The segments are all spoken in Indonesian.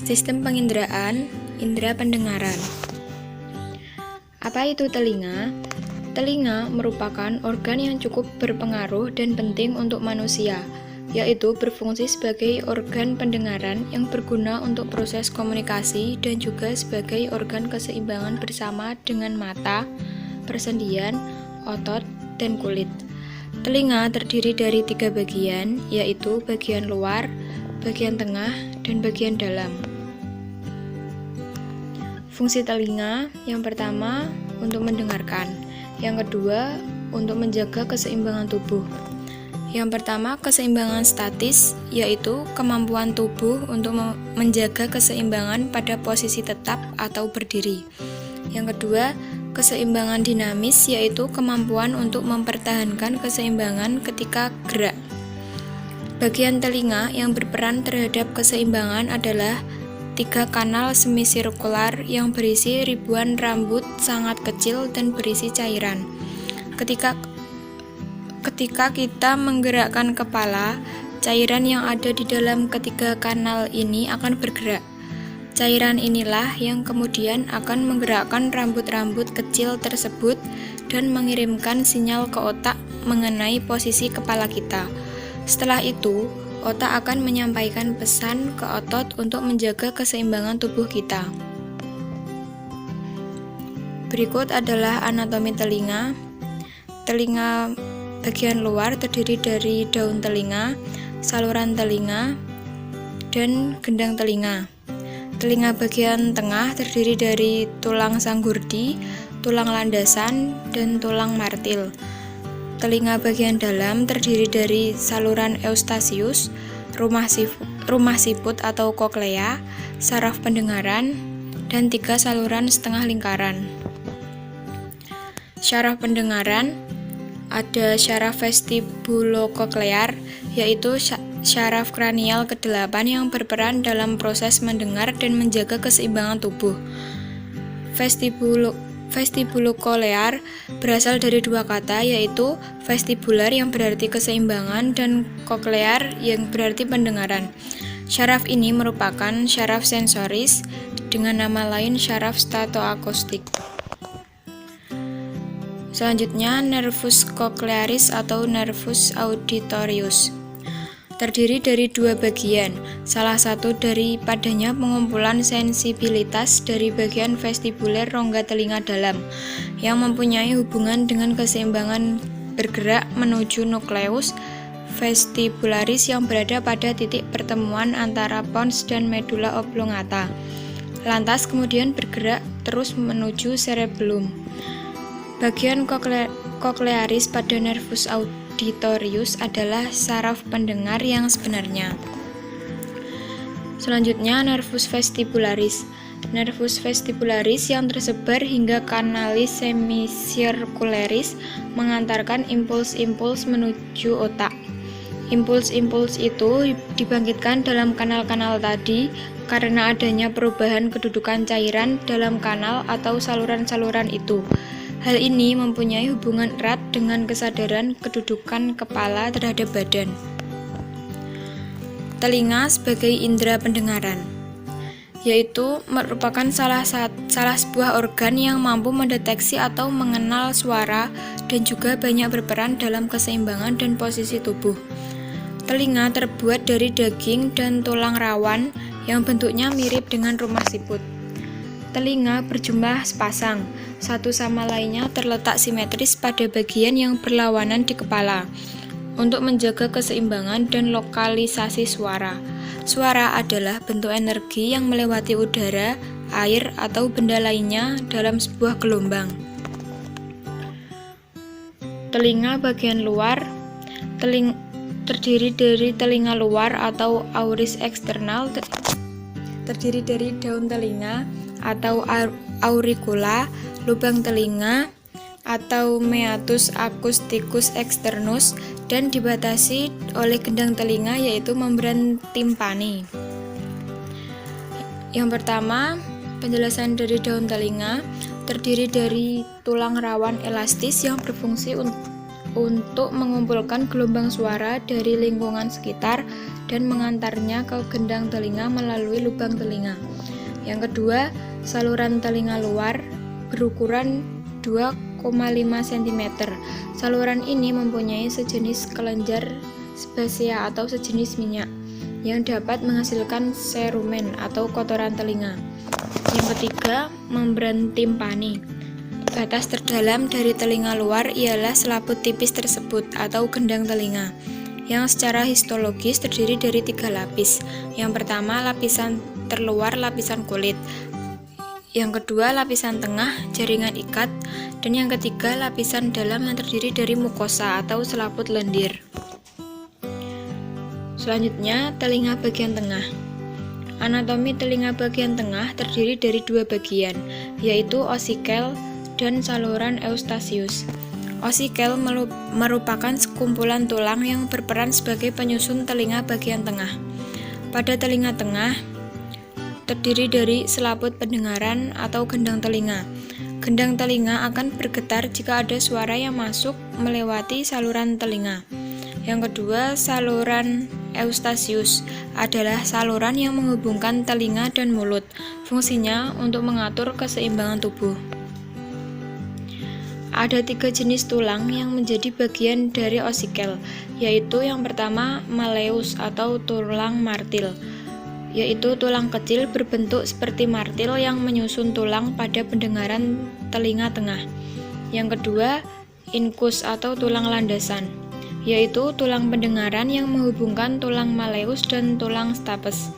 Sistem penginderaan, indera pendengaran. Apa itu telinga? Telinga merupakan organ yang cukup berpengaruh dan penting untuk manusia, yaitu berfungsi sebagai organ pendengaran yang berguna untuk proses komunikasi dan juga sebagai organ keseimbangan bersama dengan mata, persendian, otot, dan kulit. Telinga terdiri dari 3 bagian, yaitu bagian luar, bagian tengah, dan bagian dalam. Fungsi telinga yang pertama untuk mendengarkan, yang kedua untuk menjaga keseimbangan tubuh. Yang pertama, keseimbangan statis, yaitu kemampuan tubuh untuk menjaga keseimbangan pada posisi tetap atau berdiri. Yang kedua, keseimbangan dinamis, yaitu kemampuan untuk mempertahankan keseimbangan ketika gerak. Bagian telinga yang berperan terhadap keseimbangan adalah 3 kanal semisirkular yang berisi ribuan rambut sangat kecil dan berisi cairan. Ketika kita menggerakkan kepala, cairan yang ada di dalam ketiga kanal ini akan bergerak. Cairan inilah yang kemudian akan menggerakkan rambut-rambut kecil tersebut dan mengirimkan sinyal ke otak mengenai posisi kepala kita. Setelah itu, otak akan menyampaikan pesan ke otot untuk menjaga keseimbangan tubuh kita. Berikut adalah anatomi telinga. Telinga bagian luar terdiri dari daun telinga, saluran telinga, dan gendang telinga. Telinga bagian tengah terdiri dari tulang sanggurdi, tulang landasan, dan tulang martil. Telinga bagian dalam terdiri dari saluran eustasius, rumah siput atau koklea, saraf pendengaran, dan 3 saluran setengah lingkaran. Syaraf pendengaran ada syaraf vestibulokoklear, yaitu syaraf kranial ke-8 yang berperan dalam proses mendengar dan menjaga keseimbangan tubuh. Vestibulokolear berasal dari 2 kata, yaitu vestibular yang berarti keseimbangan dan koklear yang berarti pendengaran. Syaraf ini merupakan syaraf sensoris dengan nama lain syaraf statoakustik. Selanjutnya, nervus cochlearis atau nervus auditorius. Terdiri dari 2 bagian, salah satu daripadanya pengumpulan sensibilitas dari bagian vestibuler rongga telinga dalam, yang mempunyai hubungan dengan keseimbangan bergerak menuju nukleus vestibularis yang berada pada titik pertemuan antara pons dan medula oblongata. Lantas kemudian bergerak terus menuju cerebellum. Bagian cochlearis pada nervus auditorius adalah saraf pendengar yang sebenarnya. Selanjutnya, nervus vestibularis. Nervus vestibularis yang tersebar hingga kanalis semisirkularis mengantarkan impuls-impuls menuju otak. Impuls-impuls itu dibangkitkan dalam kanal-kanal tadi karena adanya perubahan kedudukan cairan dalam kanal atau saluran-saluran itu. Hal ini mempunyai hubungan erat dengan kesadaran kedudukan kepala terhadap badan. Telinga sebagai indera pendengaran, yaitu merupakan salah sebuah organ yang mampu mendeteksi atau mengenal suara dan juga banyak berperan dalam keseimbangan dan posisi tubuh. Telinga terbuat dari daging dan tulang rawan yang bentuknya mirip dengan rumah siput. Telinga berjumlah sepasang, satu sama lainnya terletak simetris pada bagian yang berlawanan di kepala, untuk menjaga keseimbangan dan lokalisasi suara. Suara adalah bentuk energi yang melewati udara, air, atau benda lainnya dalam sebuah gelombang. Telinga bagian luar terdiri dari telinga luar atau auris eksternal, terdiri dari daun telinga atau auricula, lubang telinga atau meatus acousticus externus, dan dibatasi oleh gendang telinga yaitu membran timpani. Yang pertama, penjelasan dari daun telinga terdiri dari tulang rawan elastis yang berfungsi untuk mengumpulkan gelombang suara dari lingkungan sekitar dan mengantarnya ke gendang telinga melalui lubang telinga. Yang kedua, saluran telinga luar berukuran 2,5 cm. Saluran ini mempunyai sejenis kelenjar sebasea atau sejenis minyak yang dapat menghasilkan serumen atau kotoran telinga. Yang ketiga, membran timpani. Batas terdalam dari telinga luar ialah selaput tipis tersebut atau gendang telinga, yang secara histologis terdiri dari 3 lapis. Yang pertama, lapisan terluar lapisan kulit. Yang kedua, lapisan tengah jaringan ikat, dan yang ketiga, lapisan dalam yang terdiri dari mukosa atau selaput lendir. Selanjutnya, telinga bagian tengah. Anatomi telinga bagian tengah terdiri dari 2 bagian, yaitu osikel dan saluran eustasius. Osikel merupakan sekumpulan tulang yang berperan sebagai penyusun telinga bagian tengah. Pada telinga tengah terdiri dari selaput pendengaran atau gendang telinga. Gendang telinga akan bergetar jika ada suara yang masuk melewati saluran telinga. Yang kedua, saluran eustasius adalah saluran yang menghubungkan telinga dan mulut. Fungsinya untuk mengatur keseimbangan tubuh. Ada 3 jenis tulang yang menjadi bagian dari osikel, yaitu yang pertama malleus atau tulang martil, yaitu tulang kecil berbentuk seperti martil yang menyusun tulang pada pendengaran telinga tengah. Yang kedua, incus atau tulang landasan, yaitu tulang pendengaran yang menghubungkan tulang malleus dan tulang stapes.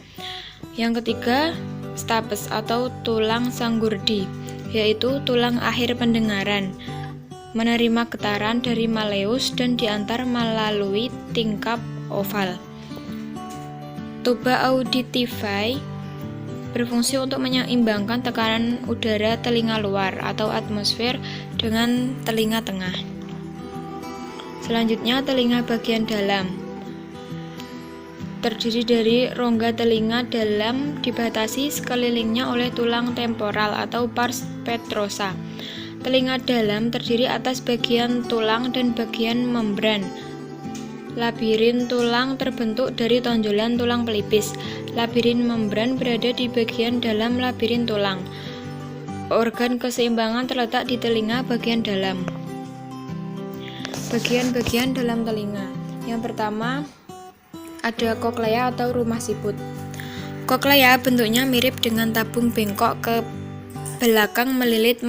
Yang ketiga, stapes atau tulang sanggurdi, yaitu tulang akhir pendengaran, menerima getaran dari malleus dan diantar melalui tingkap oval. Tuba auditivae berfungsi untuk menyeimbangkan tekanan udara telinga luar atau atmosfer dengan telinga tengah. Selanjutnya, telinga bagian dalam terdiri dari rongga telinga dalam dibatasi sekelilingnya oleh tulang temporal atau pars petrosa. Telinga dalam terdiri atas bagian tulang dan bagian membran. Labirin tulang terbentuk dari tonjolan tulang pelipis. Labirin membran berada di bagian dalam labirin tulang. Organ keseimbangan terletak di telinga bagian dalam. Bagian-bagian dalam telinga. Yang pertama, ada koklea atau rumah siput. Koklea bentuknya mirip dengan tabung bengkok ke belakang melilit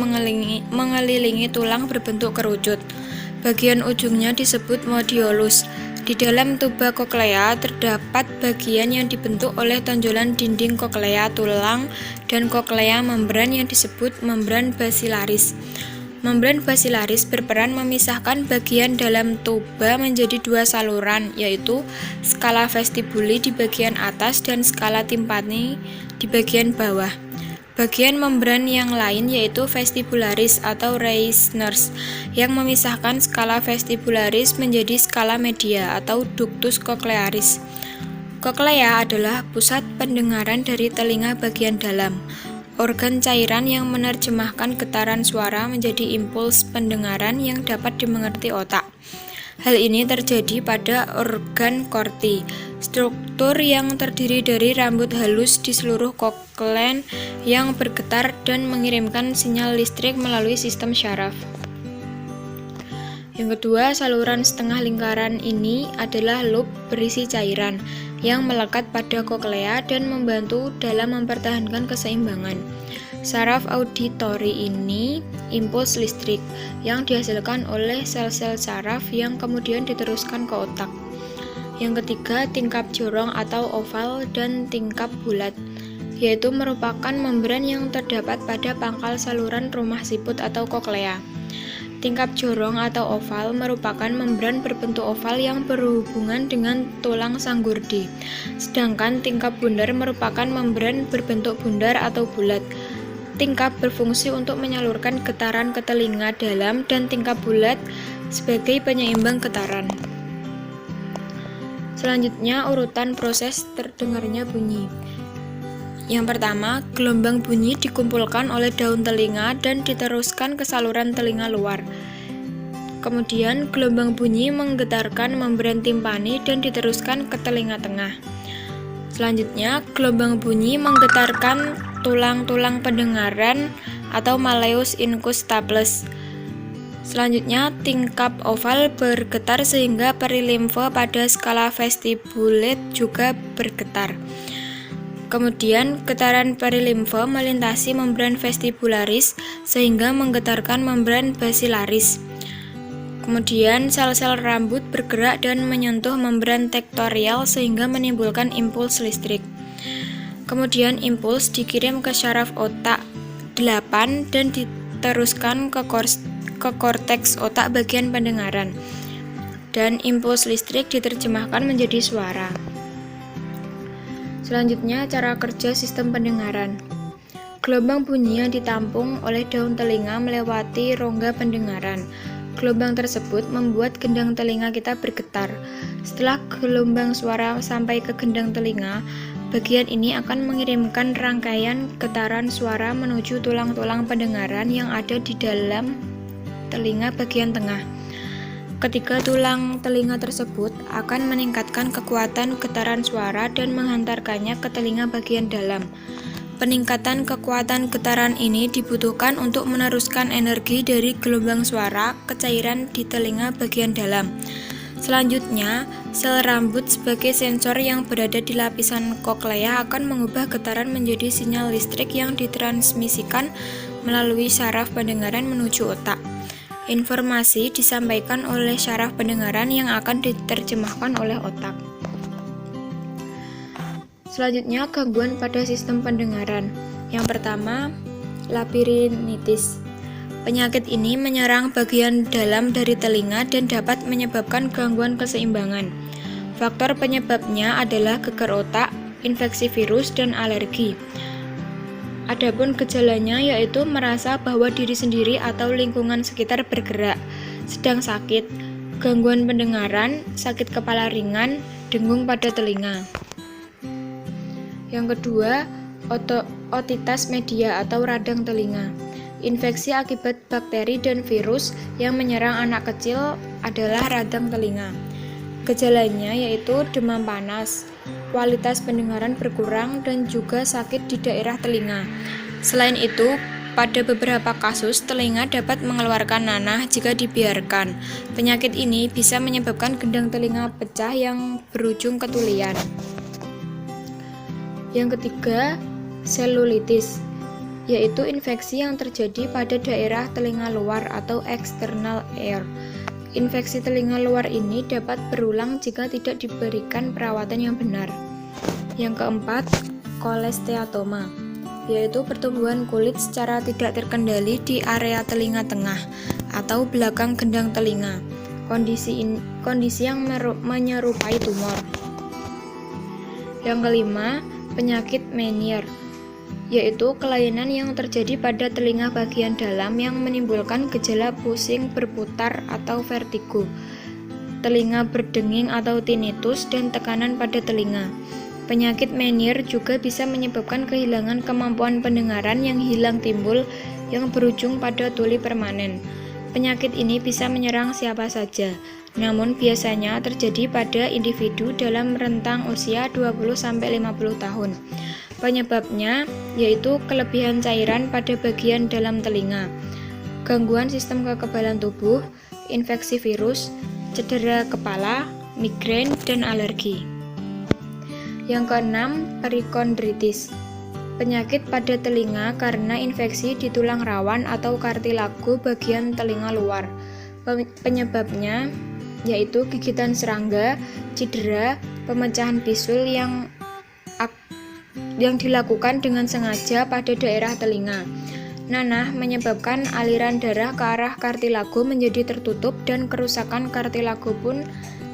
mengelilingi tulang berbentuk kerucut. Bagian ujungnya disebut modiolus. Di dalam tuba koklea terdapat bagian yang dibentuk oleh tonjolan dinding koklea tulang dan koklea membran yang disebut membran basilaris. Membran basilaris berperan memisahkan bagian dalam tuba menjadi 2 saluran, yaitu skala vestibuli di bagian atas dan skala timpani di bagian bawah. Bagian membran yang lain yaitu vestibularis atau Reisners yang memisahkan skala vestibularis menjadi skala media atau ductus cochlearis. Koklea adalah pusat pendengaran dari telinga bagian dalam. Organ cairan yang menerjemahkan getaran suara menjadi impuls pendengaran yang dapat dimengerti otak. Hal ini terjadi pada organ korti, struktur yang terdiri dari rambut halus di seluruh koklen yang bergetar dan mengirimkan sinyal listrik melalui sistem syaraf. Yang kedua, saluran setengah lingkaran ini adalah loop berisi cairan yang melekat pada koklea dan membantu dalam mempertahankan keseimbangan. Saraf auditori ini impuls listrik yang dihasilkan oleh sel-sel saraf yang kemudian diteruskan ke otak. Yang ketiga, tingkap jorong atau oval dan tingkap bulat, yaitu merupakan membran yang terdapat pada pangkal saluran rumah siput atau koklea. Tingkap jorong atau oval merupakan membran berbentuk oval yang berhubungan dengan tulang sanggurdi. Sedangkan tingkap bundar merupakan membran berbentuk bundar atau bulat. Tingkap berfungsi untuk menyalurkan getaran ke telinga dalam dan tingkap bulat sebagai penyeimbang getaran. Selanjutnya, urutan proses terdengarnya bunyi. Yang pertama, gelombang bunyi dikumpulkan oleh daun telinga dan diteruskan ke saluran telinga luar. Kemudian, gelombang bunyi menggetarkan membran timpani dan diteruskan ke telinga tengah. Selanjutnya, gelombang bunyi menggetarkan tulang-tulang pendengaran atau malleus incus staples. Selanjutnya, tingkap oval bergetar sehingga perilimfe pada skala vestibulate juga bergetar. Kemudian, getaran perilimfe melintasi membran vestibularis sehingga menggetarkan membran basilaris. Kemudian, sel-sel rambut bergerak dan menyentuh membran tektorial sehingga menimbulkan impuls listrik. Kemudian, impuls dikirim ke syaraf otak 8 dan diteruskan ke korteks otak bagian pendengaran. Dan impuls listrik diterjemahkan menjadi suara. Selanjutnya, cara kerja sistem pendengaran. Gelombang bunyi yang ditampung oleh daun telinga melewati rongga pendengaran. Gelombang tersebut membuat gendang telinga kita bergetar. Setelah gelombang suara sampai ke gendang telinga, bagian ini akan mengirimkan rangkaian getaran suara menuju tulang-tulang pendengaran yang ada di dalam telinga bagian tengah. Ketiga tulang telinga tersebut akan meningkatkan kekuatan getaran suara dan menghantarkannya ke telinga bagian dalam. Peningkatan kekuatan getaran ini dibutuhkan untuk meneruskan energi dari gelombang suara ke cairan di telinga bagian dalam. Selanjutnya, sel rambut sebagai sensor yang berada di lapisan koklea akan mengubah getaran menjadi sinyal listrik yang ditransmisikan melalui syaraf pendengaran menuju otak. Informasi disampaikan oleh syaraf pendengaran yang akan diterjemahkan oleh otak. Selanjutnya, gangguan pada sistem pendengaran. Yang pertama, labirinitis. Penyakit ini menyerang bagian dalam dari telinga dan dapat menyebabkan gangguan keseimbangan. Faktor penyebabnya adalah gegar otak, infeksi virus, dan alergi. Adapun gejalanya yaitu merasa bahwa diri sendiri atau lingkungan sekitar bergerak, sedang sakit, gangguan pendengaran, sakit kepala ringan, dengung pada telinga. Yang kedua, otitas media atau radang telinga. Infeksi akibat bakteri dan virus yang menyerang anak kecil adalah radang telinga. Gejalanya yaitu demam panas, kualitas pendengaran berkurang, dan juga sakit di daerah telinga. Selain itu, pada beberapa kasus telinga dapat mengeluarkan nanah jika dibiarkan. Penyakit ini bisa menyebabkan gendang telinga pecah yang berujung ketulian. Yang ketiga, selulitis, yaitu infeksi yang terjadi pada daerah telinga luar atau external ear. Infeksi telinga luar ini dapat berulang jika tidak diberikan perawatan yang benar. Yang keempat, kolesteatoma, yaitu pertumbuhan kulit secara tidak terkendali di area telinga tengah atau belakang gendang telinga. Kondisi yang menyerupai tumor. Yang kelima, penyakit Meniere, yaitu kelainan yang terjadi pada telinga bagian dalam yang menimbulkan gejala pusing berputar atau vertigo, telinga berdenging atau tinnitus, dan tekanan pada telinga. Penyakit Meniere juga bisa menyebabkan kehilangan kemampuan pendengaran yang hilang timbul yang berujung pada tuli permanen. Penyakit ini bisa menyerang siapa saja, namun biasanya terjadi pada individu dalam rentang usia 20-50 tahun. Penyebabnya yaitu kelebihan cairan pada bagian dalam telinga, gangguan sistem kekebalan tubuh, infeksi virus, cedera kepala, migrain, dan alergi. Yang keenam, perikondritis. Penyakit pada telinga karena infeksi di tulang rawan atau kartilago bagian telinga luar. Penyebabnya yaitu gigitan serangga, cedera, pemecahan bisul yang dilakukan dengan sengaja pada daerah telinga. Nanah menyebabkan aliran darah ke arah kartilago menjadi tertutup dan kerusakan kartilago pun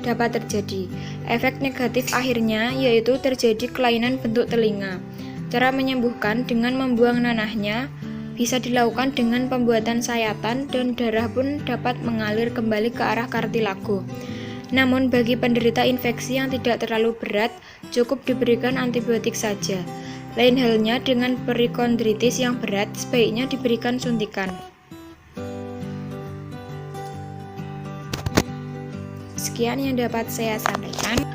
dapat terjadi. Efek negatif akhirnya yaitu terjadi kelainan bentuk telinga. Cara menyembuhkan dengan membuang nanahnya bisa dilakukan dengan pembuatan sayatan dan darah pun dapat mengalir kembali ke arah kartilago. Namun bagi penderita infeksi yang tidak terlalu berat, cukup diberikan antibiotik saja. Lain halnya dengan perikondritis yang berat, sebaiknya diberikan suntikan. Sekian yang dapat saya sampaikan.